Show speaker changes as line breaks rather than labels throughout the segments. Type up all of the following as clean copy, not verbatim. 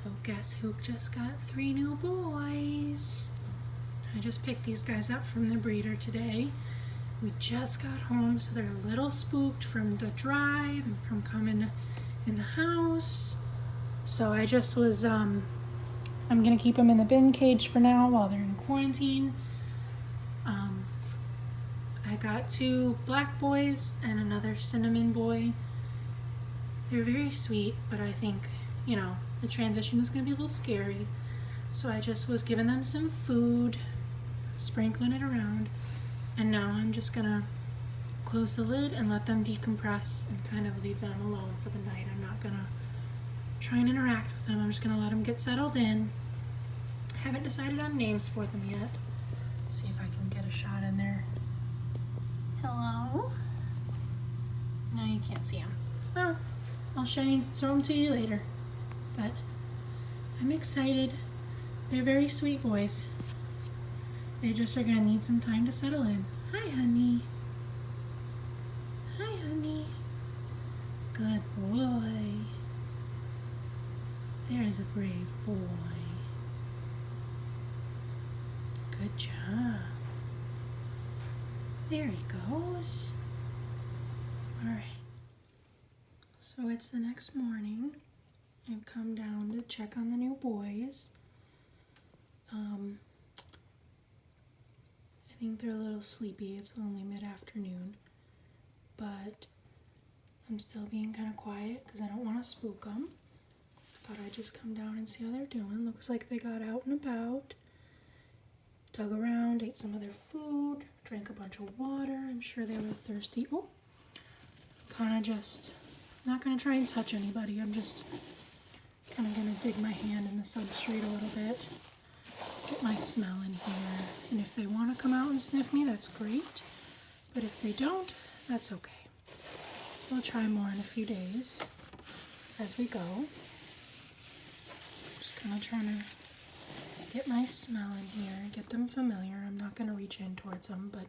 So guess who just got 3 new boys? I just picked these guys up from the breeder today. We just got home, so they're a little spooked from the drive and from coming in the house. So I just was, I'm gonna keep them in the bin cage for now while they're in quarantine. I got 2 black boys and another cinnamon boy. They're very sweet, but I think, you know, the transition is gonna be a little scary. So I just was giving them some food, sprinkling it around, and now I'm just gonna close the lid and let them decompress and kind of leave them alone for the night. I'm not gonna try and interact with them. I'm just gonna let them get settled in. I haven't decided on names for them yet. See if I can get a shot in there. Hello? No, you can't see them. Well, I'll show them to you later. But I'm excited. They're very sweet boys. They just are gonna need some time to settle in. Hi, honey. Hi, honey. Good boy. There's a brave boy. Good job. There he goes. All right. So it's the next morning. I've come down to check on the new boys. I think they're a little sleepy. It's only mid-afternoon, but I'm still being kind of quiet because I don't want to spook them. Thought I'd just come down and see how they're doing. Looks like they got out and about, dug around, ate some of their food, drank a bunch of water. I'm sure they were thirsty. Oh, kind of just not going to try and touch anybody. I'm just kind of going to dig my hand in the substrate a little bit, get my smell in here. And if they want to come out and sniff me, that's great. But if they don't, that's okay. We'll try more in a few days as we go. Just kind of trying to get my smell in here, get them familiar. I'm not going to reach in towards them, but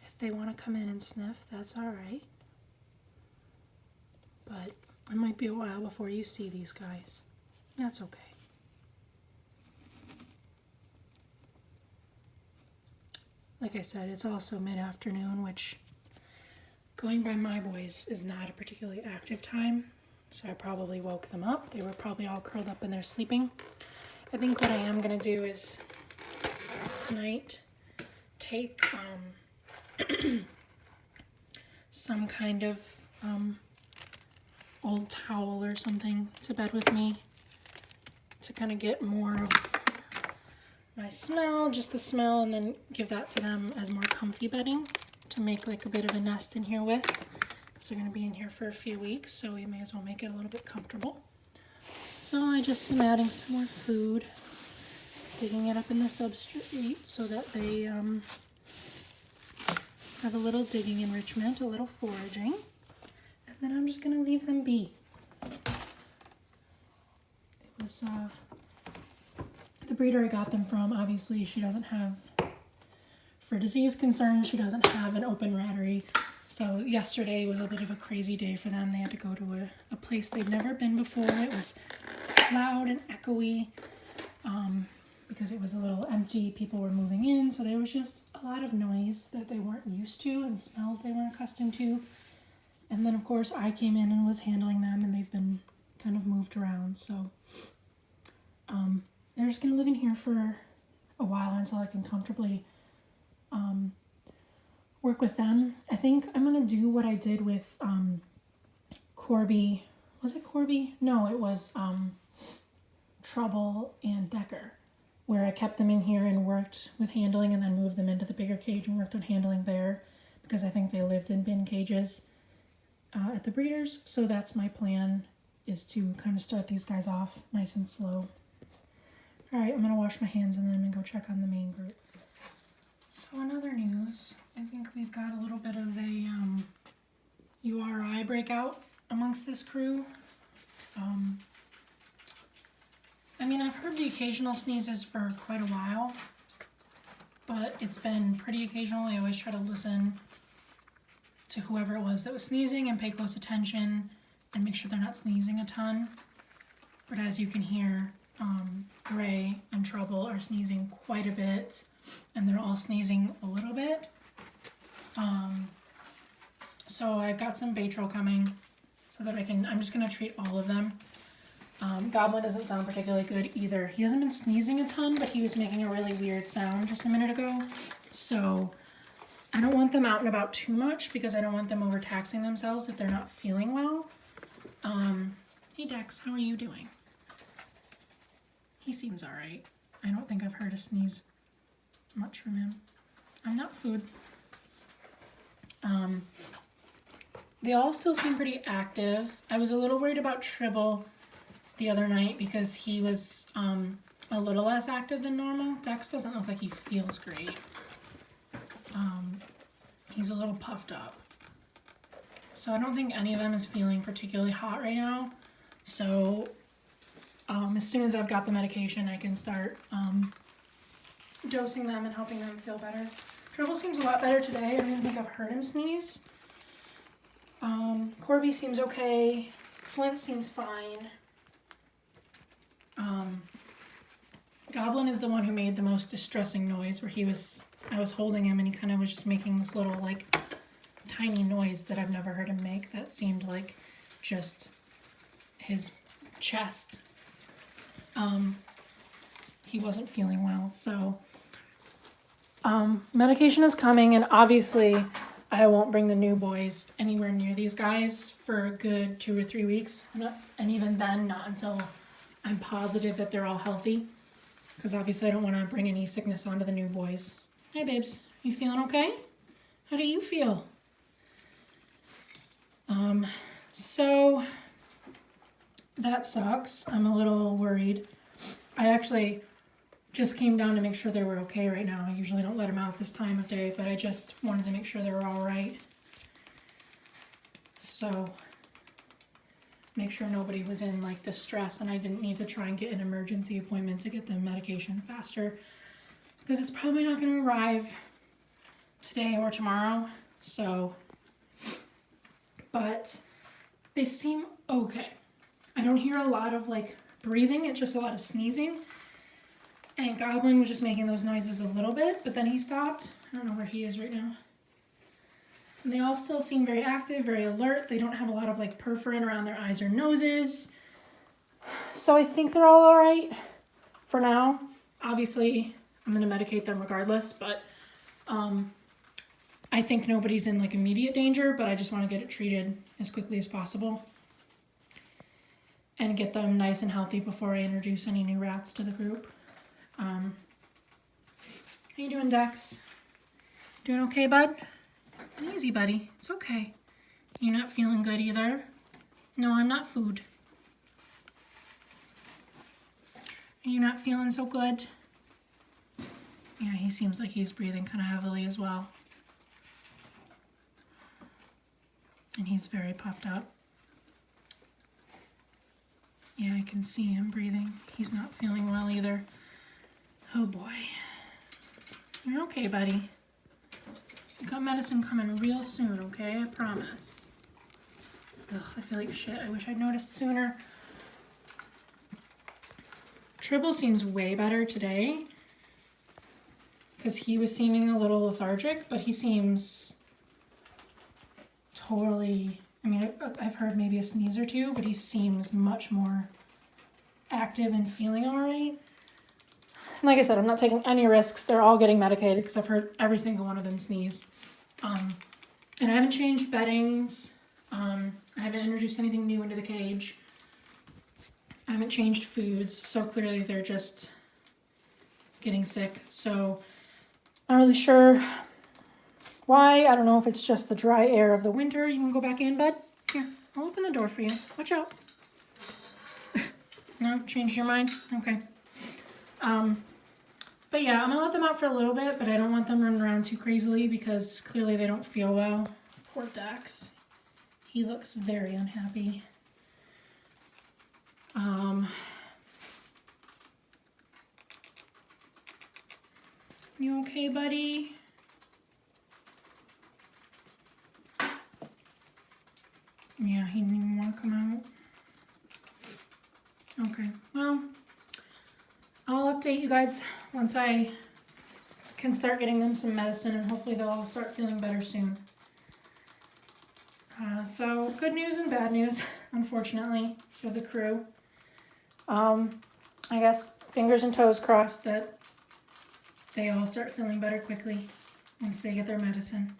if they want to come in and sniff, that's all right. But it might be a while before you see these guys. That's okay. Like I said, it's also mid-afternoon, which, going by my boys, is not a particularly active time. So I probably woke them up. They were probably all curled up in there sleeping. I think what I am going to do is tonight take some kind of old towel or something to bed with me to kind of get more of my smell, just the smell, and then give that to them as more comfy bedding to make like a bit of a nest in here with, because they're going to be in here for a few weeks, so we may as well make it a little bit comfortable. So I just am adding some more food, digging it up in the substrate so that they have a little digging enrichment, a little foraging, and then I'm just going to leave them be. It was the breeder I got them from. Obviously she doesn't have, for disease concerns, she doesn't have an open rattery. So yesterday was a bit of a crazy day for them. They had to go to a place they'd never been before. It was loud and echoey because it was a little empty. People were moving in, so there was just a lot of noise that they weren't used to and smells they weren't accustomed to. And then of course I came in and was handling them, and they've been kind of moved around. So they're just gonna live in here for a while until I can comfortably work with them. I think I'm gonna do what I did with Corby. Was it Corby? No, it was Trouble and Decker, where I kept them in here and worked with handling and then moved them into the bigger cage and worked on handling there, because I think they lived in bin cages at the breeders. So that's my plan, is to kind of start these guys off nice and slow. All right, I'm gonna wash my hands and then I'm gonna go check on the main group. So in other news, I think we've got a little bit of a URI breakout amongst this crew. I mean, I've heard the occasional sneezes for quite a while, but it's been pretty occasional. I always try to listen to whoever it was that was sneezing and pay close attention and make sure they're not sneezing a ton. But as you can hear, Ray and Trouble are sneezing quite a bit, and they're all sneezing a little bit. So I've got some Baytril coming so that I'm just gonna treat all of them. Goblin doesn't sound particularly good either. He hasn't been sneezing a ton, but he was making a really weird sound just a minute ago. So I don't want them out and about too much because I don't want them overtaxing themselves if they're not feeling well. Hey Dex, how are you doing? He seems all right. I don't think I've heard a sneeze much from him. I'm not food. They all still seem pretty active. I was a little worried about Tribble the other night because he was a little less active than normal. Dex doesn't look like he feels great. He's a little puffed up. So I don't think any of them is feeling particularly hot right now. So as soon as I've got the medication, I can start dosing them and helping them feel better. Tribble seems a lot better today. I don't even think I've heard him sneeze. Corby seems okay. Flint seems fine. Goblin is the one who made the most distressing noise, where I was holding him and he kind of was just making this little like tiny noise that I've never heard him make that seemed like just his chest. He wasn't feeling well, so medication is coming, and obviously I won't bring the new boys anywhere near these guys for a good 2 or 3 weeks, and even then not until I'm positive that they're all healthy, because obviously I don't want to bring any sickness onto the new boys. Hey babes, you feeling okay? How do you feel? So that sucks. I'm a little worried. I actually just came down to make sure they were okay right now. I usually don't let them out this time of day, but I just wanted to make sure they were all right. So make sure nobody was in like distress and I didn't need to try and get an emergency appointment to get them medication faster, because it's probably not going to arrive today or tomorrow. So, but they seem okay. I don't hear a lot of like breathing, it's just a lot of sneezing. And Goblin was just making those noises a little bit, but then he stopped. I don't know where he is right now. And they all still seem very active, very alert. They don't have a lot of like perforin around their eyes or noses. So I think they're all right for now. Obviously, I'm going to medicate them regardless, but I think nobody's in like immediate danger, but I just want to get it treated as quickly as possible and get them nice and healthy before I introduce any new rats to the group. How you doing, Dex? Doing okay, bud? Easy, buddy. It's okay. You're not feeling good either? No, I'm not food. Are you not feeling so good? Yeah, he seems like he's breathing kind of heavily as well. And he's very puffed up. Yeah, I can see him breathing. He's not feeling well either. Oh boy. You're okay, buddy. You got medicine coming real soon, okay? I promise. Ugh, I feel like shit. I wish I'd noticed sooner. Tribble seems way better today because he was seeming a little lethargic, but he seems totally, I mean, I've heard maybe a sneeze or two, but he seems much more active and feeling all right. And like I said, I'm not taking any risks. They're all getting medicated because I've heard every single one of them sneeze. And I haven't changed beddings. I haven't introduced anything new into the cage. I haven't changed foods, so clearly they're just getting sick. So not really sure why. I don't know if it's just the dry air of the winter. You want to go back in, bud? Here, I'll open the door for you. Watch out. No? Changed your mind? Okay. But yeah, I'm going to let them out for a little bit, but I don't want them running around too crazily because clearly they don't feel well. Poor Dex. He looks very unhappy. You okay, buddy? Yeah, he didn't even want to come out. Okay, well, I'll update you guys once I can start getting them some medicine, and hopefully they'll all start feeling better soon. So good news and bad news, unfortunately, for the crew. I guess fingers and toes crossed that they all start feeling better quickly once they get their medicine.